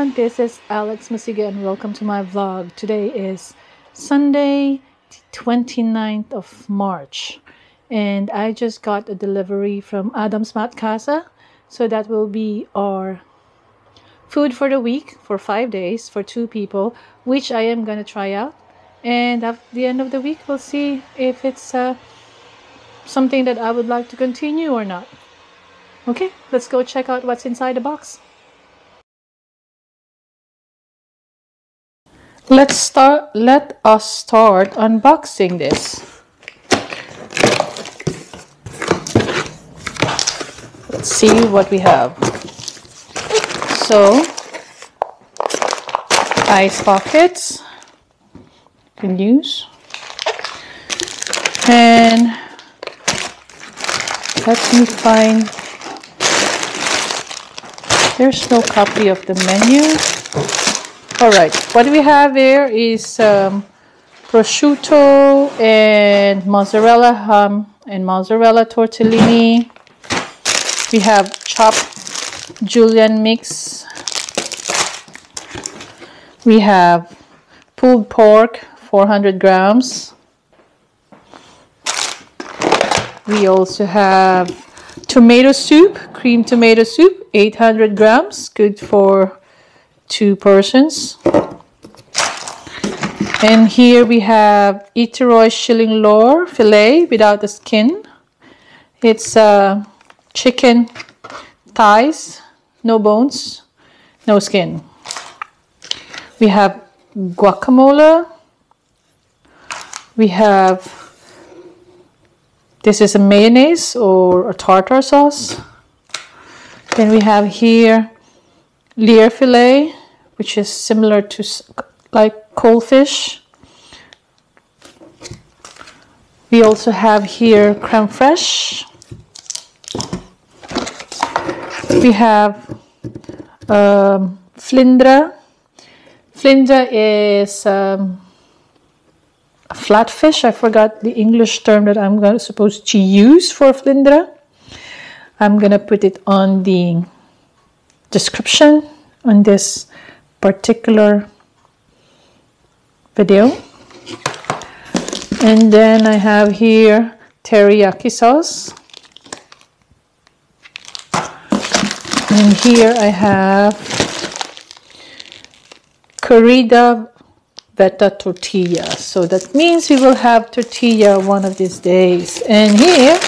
everyone, this is Alex Matkasse and welcome to my vlog. Today is Sunday, 29th of March, and I just got a delivery from Adams Matkasse. So that will be our food for the week for 5 days for 2 people, which I am gonna try out. And at the end of the week, we'll see if it's something that I would like to continue or not. Okay, let's go check out what's inside the box. Let us start unboxing this. Let's see what we have. So, ice pockets you can use, and let me find. There's no copy of the menu. Alright, what we have here is prosciutto and mozzarella ham and mozzarella tortellini. We have chopped julienne mix. We have pulled pork, 400 grams. We also have tomato soup, cream tomato soup, 800 grams, good for 2 persons. And here we have Eteroy shilling lore fillet without the skin. It's chicken thighs, no bones, no skin. We have guacamole. We have, this is a mayonnaise or a tartar sauce. Then we have here leer fillet, which is similar to like cold fish. We also have here creme fraiche. We have flindra. Flindra is a flatfish. I forgot the English term that I'm supposed to use for flindra. I'm gonna put it on the description on this particular video. And then I have here teriyaki sauce. And here I have corrida veta tortilla. So that means we will have tortilla one of these days. And here,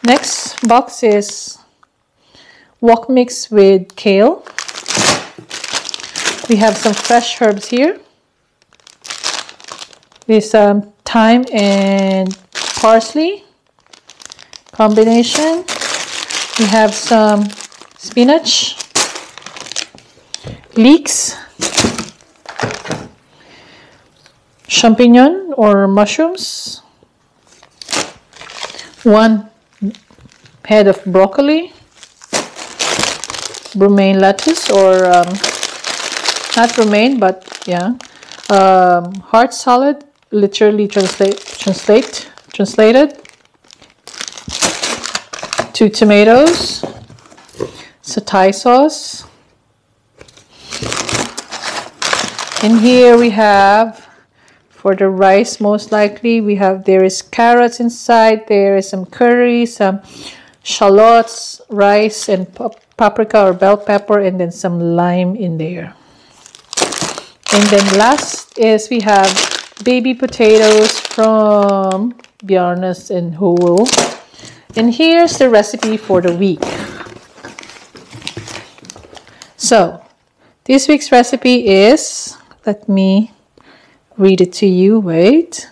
next box is wok mix with kale. We have some fresh herbs here with some thyme and parsley combination. We have some spinach, leeks, champignon or mushrooms, 1 head of broccoli, romaine lettuce or not romaine, but yeah, heart salad, literally translated, 2 tomatoes, satay sauce. And here we have, for the rice most likely, there is carrots inside, there is some curry, some shallots, rice, and paprika or bell pepper, and then some lime in there. And then last is we have baby potatoes from Bjarnes and Whole. And here's the recipe for the week. So this week's recipe is, let me read it to you. Wait,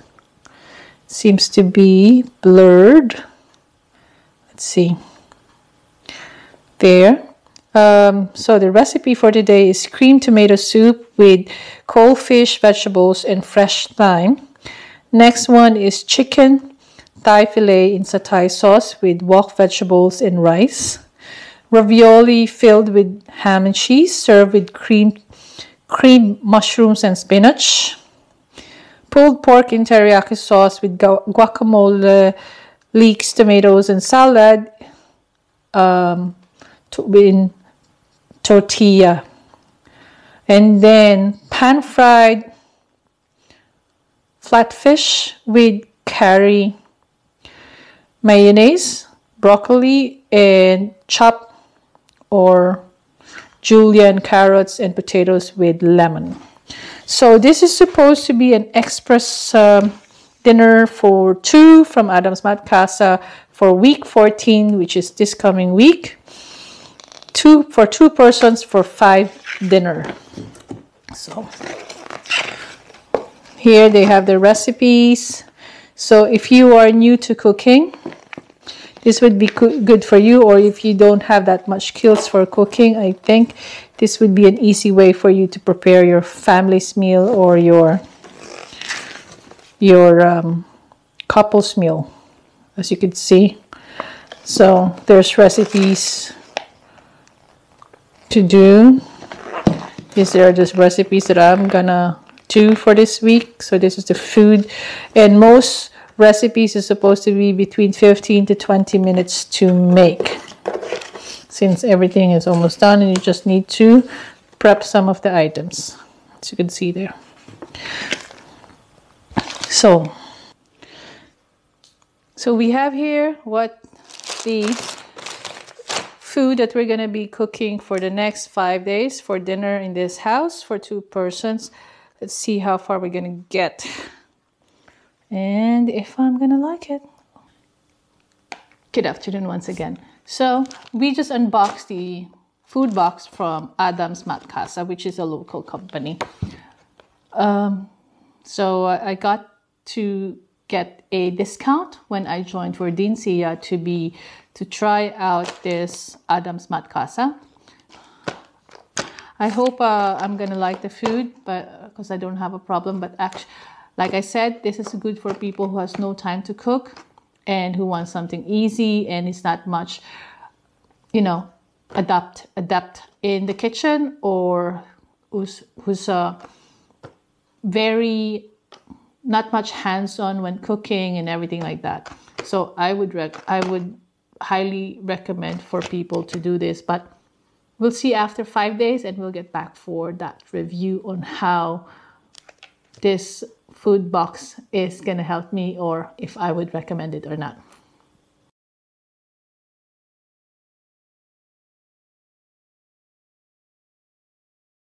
it seems to be blurred. Let's see. There. So the recipe for today is cream tomato soup with cold fish, vegetables, and fresh thyme. Next one is chicken thigh fillet in satay sauce with wok vegetables and rice. Ravioli filled with ham and cheese, served with cream mushrooms and spinach. Pulled pork in teriyaki sauce with guacamole, leeks, tomatoes, and salad. In tortilla And then pan-fried flatfish with curry, mayonnaise, broccoli, and chopped or julienne carrots and potatoes with lemon. So this is supposed to be an express dinner for two from Adams Matkasse for week 14, which is this coming week. For two persons for 5 dinner. So here they have the recipes. So if you are new to cooking, this would be good for you, or if you don't have that much skills for cooking, I think this would be an easy way for you to prepare your family's meal or your couple's meal, as you can see. So there's recipes to do. These are just recipes that I'm gonna do for this week. So this is the food, and most recipes is supposed to be between 15 to 20 minutes to make, since everything is almost done and you just need to prep some of the items, as you can see there. So we have here what the food that we're going to be cooking for the next 5 days for dinner in this house for 2 persons. Let's see how far we're going to get and if I'm going to like it. Good afternoon once again. So we just unboxed the Foodbox from Adams Matkasse, which is a local company. So I got to get a discount when I joined for Dinsia to try out this Adams Matkasse. I hope I'm gonna like the food, but because I don't have a problem. But actually, like I said, this is good for people who has no time to cook and who want something easy and it's not much, you know, adept in the kitchen, or who's very not much hands-on when cooking and everything like that. So I would highly recommend for people to do this, but we'll see after 5 days and we'll get back for that review on how this food box is gonna help me or if I would recommend it or not.